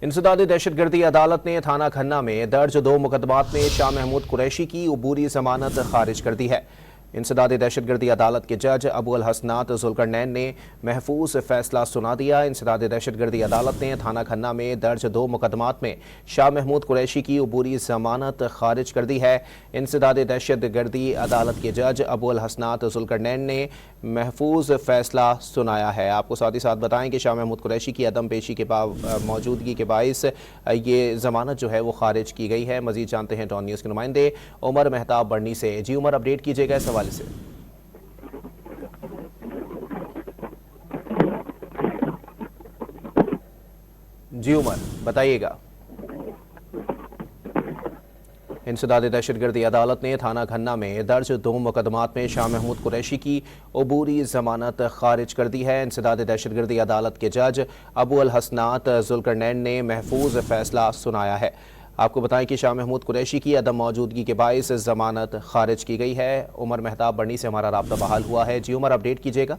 इंसदादी दहशतगर्दी अदालत ने थाना खन्ना में दर्ज 2 मुकदमात में शाह महमूद कुरैशी की अबूरी जमानत खारिज कर दी है। इंसदादी दहशतगर्दी अदालत के जज अबू अल हसनात जुल्करनैन ने महफूज फैसला सुना दिया। इंसदादी दहशतगर्दी अदालत ने थाना खन्ना में दर्ज 2 मुकदमात में शाह महमूद कुरैशी की अबूरी जमानत खारिज कर दी है। इंसदादी दहशतगर्दी अदालत के जज अबू अल हसनात जुल्करनैन ने महफूज फैसला सुनाया है। आपको साथ ही साथ बताएं कि शाह महमूद कुरैशी की अदम पेशी के मौजूदगी के बाइस ये जमानत जो है वो खारिज की गई है। मजीद जानते हैं टॉन न्यूज़ के नुमाइंदे उमर मेहताब बढ़नी से। जी उमर, अपडेट कीजिएगा इस हवाले से। जी उमर, बताइएगा। इंसदादी दहशतगर्दी अदालत ने थाना खन्ना में दर्ज 2 मुकदमात में शाह महमूद कुरैशी की अबूरी जमानत खारिज कर दी है। इंसदादी दहशतगर्दी अदालत के जज अबू अल हसनात जुल्करनैन ने महफूज फैसला सुनाया है। आपको बताएं कि शाह महमूद कुरैशी की अदम मौजूदगी के बाइस जमानत खारिज की गई है। उमर मेहताब बढ़नी से हमारा राब्ता बहाल हुआ है। जी उमर, अपडेट कीजिएगा।